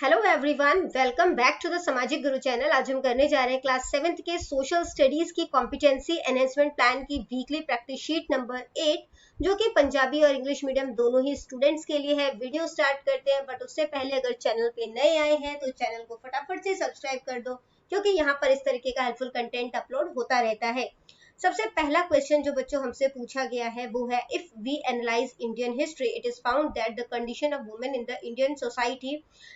Hello everyone, welcome back to the Samajik Guru channel. आज हम करने जा रहे हैं क्लास 7th के सोशल स्टडीज की कॉम्पिटेंसी एनहेंसमेंट प्लान की वीकली प्रैक्टिस शीट नंबर 8, जो कि पंजाबी और इंग्लिश मीडियम दोनों ही स्टूडेंट्स के लिए है। वीडियो स्टार्ट करते हैं, बट उससे पहले अगर चैनल पे नए आए हैं तो चैनल को फटाफट से सब्सक्राइब कर दो, क्योंकि यहाँ पर इस तरीके का हेल्पफुल कंटेंट अपलोड होता रहता है। सबसे पहला क्वेश्चन जो बच्चों हमसे पूछा गया है वो है, if we analyse Indian history it is found that the condition of women in the Indian society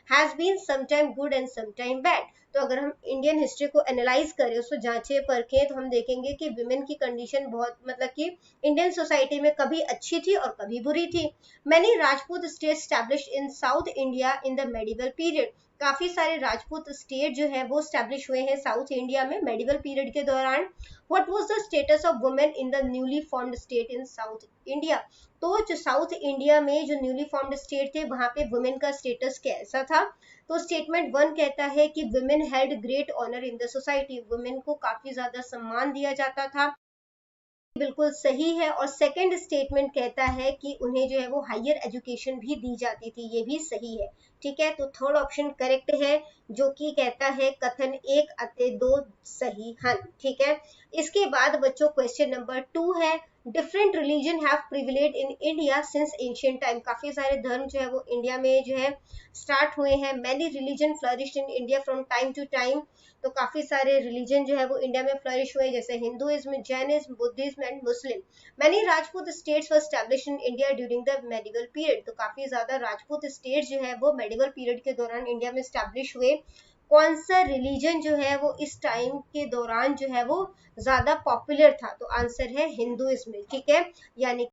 has been sometime good and sometime bad. तो अगर हम इंडियन हिस्ट्री को एनालाइज करें, उसको जांचें परखें, तो हम देखेंगे कि विमेन की कंडीशन बहुत कि इंडियन सोसाइटी में कभी अच्छी थी और कभी बुरी थी। Many Rajput state established in south India in the medieval period. काफी सारे राजपूत स्टेट जो है वो स्टैब्लिश हुए हैं साउथ इंडिया में मेडिवल पीरियड के दौरान। What was the status of women in the newly formed state in south India. तो जो साउथ इंडिया में जो न्यूली फॉर्म्ड स्टेट थे, वहां पे वुमेन का स्टेटस कैसा था। तो स्टेटमेंट 1 कहता है कि women had great honour in the society. Women को काफी ज्यादा सम्मान दिया जाता था, बिल्कुल सही है। और सेकंड स्टेटमेंट कहता है कि उन्हें जो है वो हायर एजुकेशन भी दी जाती थी, ये भी सही है। ठीक है, तो थर्ड ऑप्शन करेक्ट है, जो कि कहता है कथन 1 अते 2 सही हन। ठीक है, इसके बाद बच्चों क्वेश्चन नंबर 2 है, different religion have privilege in India since ancient time. काफी सारे धर्म जो है वो इंडिया में जो है स्टार्ट हुए हैं। Many religion flourished in India from time to time. तो काफी सारे रिलीजन जो है वो इंडिया में फ्लरिश हुए, जैसे Hinduism, Jainism, Buddhism and Muslim. Many Rajput states were established in India during the medieval period. तो काफी ज्यादा राजपूत स्टेट्स जो है वो मेडिवल पीरियड के दौरान इंडिया में स्टैब्लिश हुए। कौन सा रिलीजन जो है वो इस टाइम के दौरान जो है वो ज्यादा पॉपुलर था, तो आंसर है हिंदुइज्म। ठीक है, यानी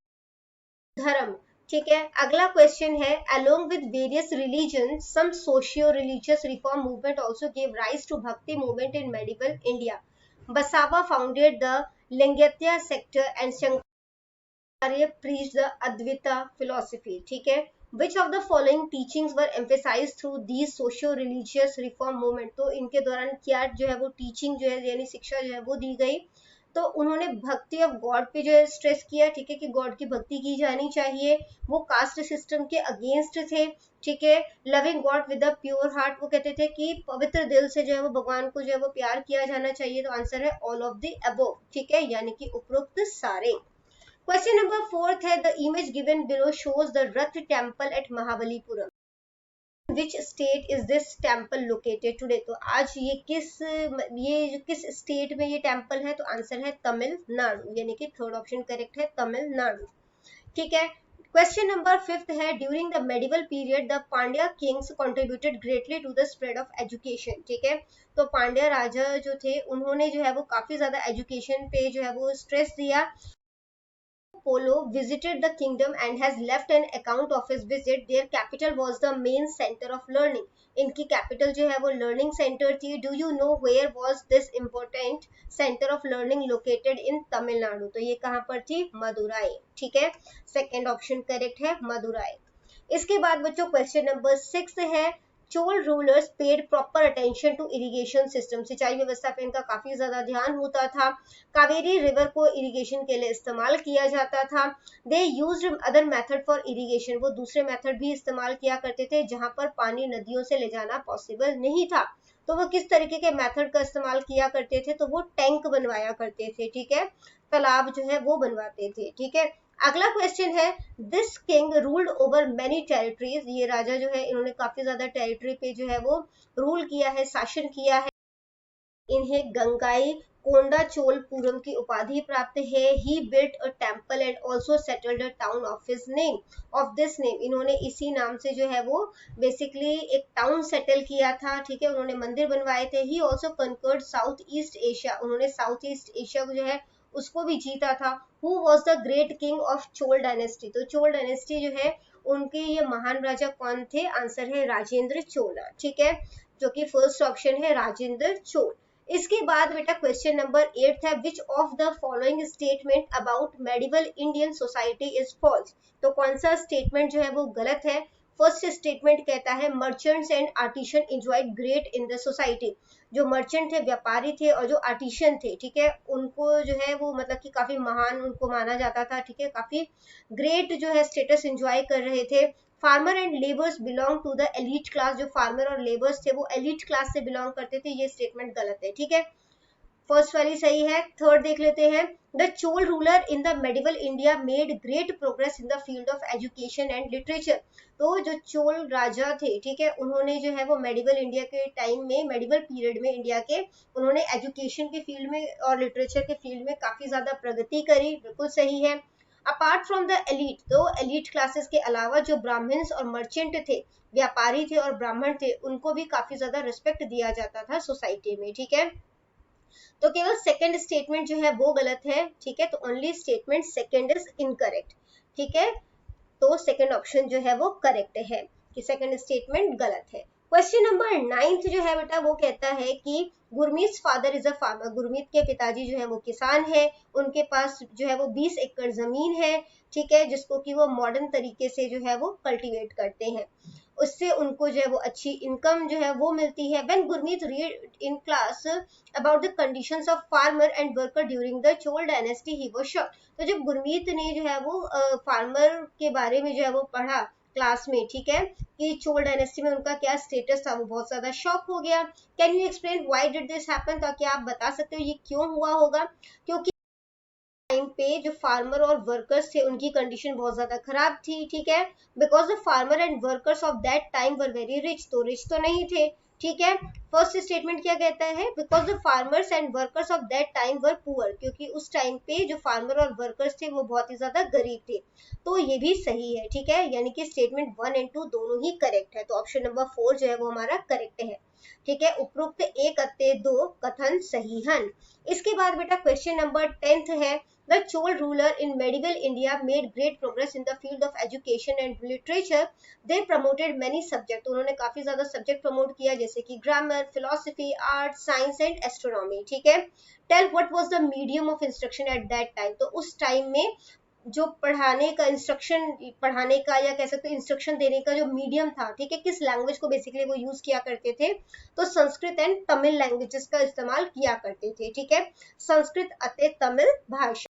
धर्म। ठीक है, अगला क्वेश्चन है, along with various religions some socio-religious reform movement also gave rise to bhakti movement in medieval India. Basava founded the Lingayatya sector and Shankaracharya preached the Advaita philosophy. ठीक है, which of the following teachings were emphasized through these socio-religious reform movement। तो इनके दौरान क्या जो है वो teaching जो है यानी शिक्षा जो है वो दी गई। तो उन्होंने भक्ति ऑफ गॉड पे जो है स्ट्रेस किया। ठीक है, कि गॉड की भक्ति की जानी चाहिए। वो कास्ट सिस्टम के अगेंस्ट थे। ठीक है, loving God with a pure heart, वो कहते थे कि पवित्र दिल से जो है वो भगवान को जो है वो प्यार किया जाना चाहिए। तो आंसर है ऑल ऑफ द अबोव। ठीक है, यानी कि उपरोक्त सारे। क्वेश्चन नंबर 4 है, the image given below shows the rath temple at Mahabalipuram. Which state is this temple located today. तो आज ये किस स्टेट में ये टेम्पल है, तो आंसर है तमिलनाडु, यानी कि थर्ड ऑप्शन करेक्ट है, तमिलनाडु। ठीक है, क्वेश्चन नंबर 5 है, during the medieval period the Pandya kings contributed greatly to the spread of education. ठीक है, तो पांड्या राजा जो थे उन्होंने जो है वो काफी ज्यादा एजुकेशन पे जो है वो स्ट्रेस दिया। Polo visited the kingdom and has left an account of his visit. Their capital was the main center of learning. इनकी कैपिटल जो है वो लर्निंग सेंटर थी। Do you know where was this important centre of learning located in Tamil Nadu. तो ये कहाँ पर थी, मदुराई। ठीक है, सेकेंड ऑप्शन करेक्ट है, मदुराई। इसके बाद बच्चों क्वेश्चन नंबर 6 है, Chola rulers paid proper attention to irrigation system. सिंचाई व्यवस्था पे इनका काफी ज्यादा ध्यान होता था। कावेरी रिवर को इरिगेशन के लिए इस्तेमाल किया जाता था। They used other method for irrigation, वो दूसरे मेथड भी इस्तेमाल किया करते थे जहां पर पानी नदियों से ले जाना पॉसिबल नहीं था। तो वो किस तरीके के मेथड का इस्तेमाल किया करते थे, तो वो टैंक बनवाया करते थे। ठीक है, तालाब जो है वो बनवाते थे। ठीक है, अगला क्वेश्चन है, this king ruled over many territories. ये राजा जो है इन्होंने काफी ज्यादा टेरिटरी पे जो है वो रूल किया है, शासन किया है। इन्हें गंगाई कोंडा चोलपुरम की उपाधि प्राप्त है। He built a temple and also settled a town of his name, of this name. इन्होंने इसी नाम से जो है वो बेसिकली एक टाउन सेटल किया था। ठीक है, उन्होंने मंदिर बनवाए थे। He also conquered south east Asia, उन्होंने साउथ ईस्ट एशिया को जो है उसको भी जीता था। Who was the great king of Chola dynasty. तो चोल डायनेस्टी जो है उनके ये महान राजा कौन थे, आंसर है राजेंद्र चोला। ठीक है, जो कि फर्स्ट ऑप्शन है राजेंद्र चोल। इसके बाद बेटा क्वेश्चन नंबर 8 है, which of the following statement about medieval Indian society is false. तो कौन सा स्टेटमेंट जो है वो गलत है। फर्स्ट स्टेटमेंट कहता है, merchants and artisan enjoyed great in the society. जो मर्चेंट थे, व्यापारी थे, और जो आर्टिशन थे, ठीक है, उनको जो है वो कि काफी महान उनको माना जाता था। ठीक है, काफी ग्रेट जो है स्टेटस एंजॉय कर रहे थे। Farmer and labours belong to the elite class, जो फार्मर और लेबर्स थे वो एलिट क्लास से बिलोंग करते थे, ये स्टेटमेंट गलत है, ठीक है। फर्स्ट वाली सही है। थर्ड देख लेते हैं, the Chola ruler in the medieval India made great progress in the field of education and literature. तो जो चोल राजा थे, ठीक है, उन्होंने जो है वो मेडिवल इंडिया के टाइम में, मेडिवल पीरियड में इंडिया के, उन्होंने एजुकेशन के फील्ड में और लिटरेचर के फील्ड में काफी ज्यादा प्रगति करी, बिल्कुल सही है। अपार्ट फ्रॉम द एलिट, तो एलिट क्लासेस के अलावा जो ब्राह्मण्स और मर्चेंट थे, व्यापारी थे और ब्राह्मण थे, उनको भी काफी ज्यादा रिस्पेक्ट दिया जाता था सोसाइटी में, ठीक है। तो केवल सेकंड स्टेटमेंट जो है वो गलत है, ठीक है। तो only statement second is incorrect, ठीक है। तो सेकंड ऑप्शन जो है वो करेक्ट है कि सेकंड स्टेटमेंट गलत है। क्वेश्चन नंबर 9 जो है बेटा वो कहता है कि Gurmeet father is a farmer, Gurmeet के पिताजी जो है वो किसान है, उनके पास जो है वो 20 एकड़ जमीन है, ठीक है, जिसको कि वो मॉडर्न तरीके से जो है वो कल्टीवेट करते हैं, उससे उनको जो है वो अच्छी इनकम जो है वो मिलती है। When Gurmeet read in class about the conditions of farmer and worker during the Chola dynasty he was shocked. तो जब गुरमीत ने जो है वो फार्मर के बारे में जो है वो पढ़ा क्लास में, ठीक है, कि चोल डायनेस्टी में उनका क्या स्टेटस था, वो बहुत ज्यादा शॉक हो गया। Can you explain why did this happen, तो क्या आप बता सकते हो ये क्यों हुआ होगा? क्योंकि टाइम पे जो फार्मर और वर्कर्स थे उनकी कंडीशन बहुत ज्यादा खराब थी, ठीक है, because the farmer and workers of that time were very rich, तो रिच तो नहीं थे, ठीक है। फर्स्ट स्टेटमेंट क्या कहता है, because the farmers and workers of that time were poor, क्योंकि उस टाइम पे जो फार्मर और वर्कर्स थे वो बहुत ही ज्यादा गरीब थे, तो ये भी सही है, ठीक है, यानी कि स्टेटमेंट 1 एंड 2 दोनों ही करेक्ट है, तो ऑप्शन नंबर 4 जो है वो हमारा करेक्ट है, ठीक है। उपरोक्त एक अत्ते दो कथन सही हन। इसके बाद बेटा क्वेश्चन नंबर 10 है, The Chol ruler in medieval India made great progress in the field of education and literature. They promoted many subjects. उन्होंने काफी ज्यादा सब्जेक्ट प्रमोट किया, जैसे कि grammar, philosophy, art, science and astronomy, ठीक है। Tell what was the medium of instruction at that time, तो उस टाइम में जो पढ़ाने का इंस्ट्रक्शन, पढ़ाने का या कह सकते इंस्ट्रक्शन देने का जो मीडियम था, ठीक है, किस लैंग्वेज को बेसिकली वो यूज किया करते थे, तो संस्कृत एंड तमिल लैंग्वेजेस का इस्तेमाल किया करते थे, ठीक है, संस्कृत अते तमिल भाषा।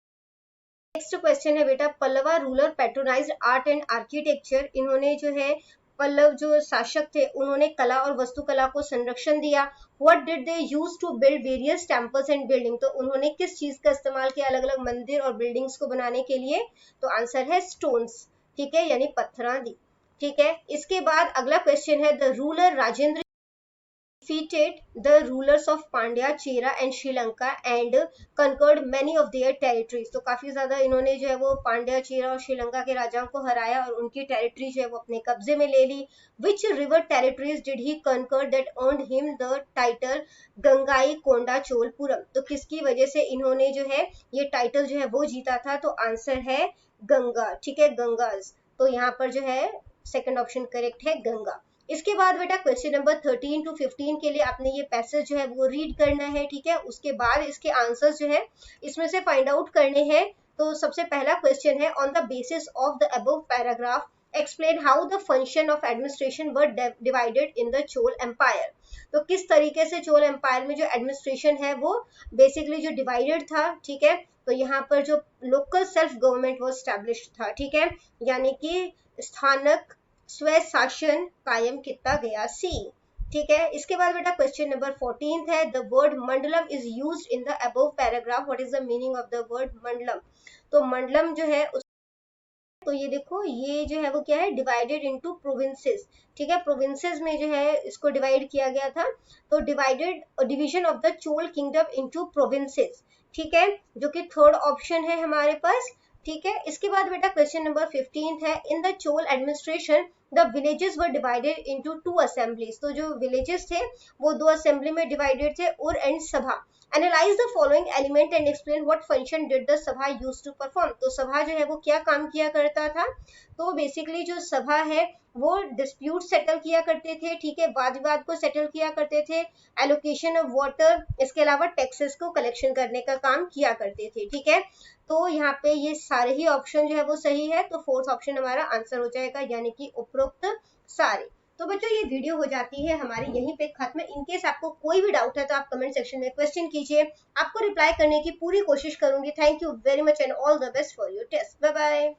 नेक्स्ट क्वेश्चन है बेटा, Pallava ruler patronised art and architecture, इन्होंने जो है पल्लव जो शासक थे उन्होंने कला और वास्तुकला को संरक्षण दिया। What did they use to build various temples and building, तो उन्होंने किस चीज का इस्तेमाल किया अलग अलग मंदिर और बिल्डिंग्स को बनाने के लिए, तो आंसर है स्टोन्स, ठीक है, यानी पत्थर दी, ठीक है। इसके बाद अगला क्वेश्चन है, the ruler Rajendra defeated the rulers of Pandya, Chera and Sri Lanka and conquered many of their territories, तो काफी ज्यादा इन्होंने जो है वो पांड्या, चेरा और श्रीलंका के राजाओं को हराया और उनकी टेरिटरी जो है वो अपने कब्जे में ले ली। Which river territories did he conquer that earned him the title Gangai कोंडा चोलपुरम, तो किसकी वजह से इन्होंने जो है ये टाइटल जो है वो जीता था, तो आंसर है गंगा, ठीक है, गंगाज, तो यहाँ पर जो है सेकंड ऑप्शन करेक्ट है, गंगा। इसके बाद बेटा क्वेश्चन नंबर 13 टू 15 के लिए आपने ये पैसेज जो है वो रीड करना है, ठीक है, उसके बाद इसके आंसर्स जो है इसमें से फाइंड आउट करने हैं। तो सबसे पहला क्वेश्चन है, on the basis of the above paragraph explain how the function of administration were divided in the Chola empire, तो किस तरीके से चोल एम्पायर में जो एडमिनिस्ट्रेशन है वो बेसिकली जो डिवाइडेड था, ठीक है, तो यहाँ पर जो लोकल सेल्फ गवर्नमेंट वो स्टैब्लिश्ड था, ठीक है, यानी कि स्थानक स्व शासन कायम किया गया सी, ठीक है। इसके बाद बेटा क्वेश्चन नंबर 14 है, the word mandalam is used in the above paragraph, what is the meaning of the word mandalam, तो मंडलम जो है तो ये देखो ये जो है वो क्या है, डिवाइडेड इनटू प्रोविंसेस, ठीक है, प्रोविंसेस में जो है इसको डिवाइड किया गया था, तो divided division of the Chola kingdom into provinces, ठीक है, जो कि थर्ड ऑप्शन है हमारे पास, ठीक है। इसके बाद बेटा क्वेश्चन नंबर 15 है, इन the Chola administration the villages were divided into 2 assemblies, तो जो विलेजेस थे वो 2 असेंबली में डिवाइडेड थे, उर एंड सभा। Analyse the following element and explain what function did the सभा यूज टू परफॉर्म, तो सभा जो है वो क्या काम किया करता था, तो बेसिकली जो सभा है वो डिस्प्यूट सेटल किया करते थे, ठीक है, वाद विवाद को सेटल किया करते थे, एलोकेशन ऑफ वाटर, इसके अलावा टैक्सेस को कलेक्शन करने का काम किया करते थे, ठीक है। तो यहाँ पे ये सारे ही ऑप्शन जो है वो सही है, तो फोर्थ ऑप्शन हमारा आंसर हो जाएगा, यानी कि उपरोक्त सारे। तो बच्चों ये वीडियो हो जाती है हमारी यहीं पे खत्म। इनकेस आपको कोई भी डाउट है तो आप कमेंट सेक्शन में क्वेश्चन कीजिए, आपको रिप्लाई करने की पूरी कोशिश करूंगी। Thank you very much and all the best for your test. Bye bye.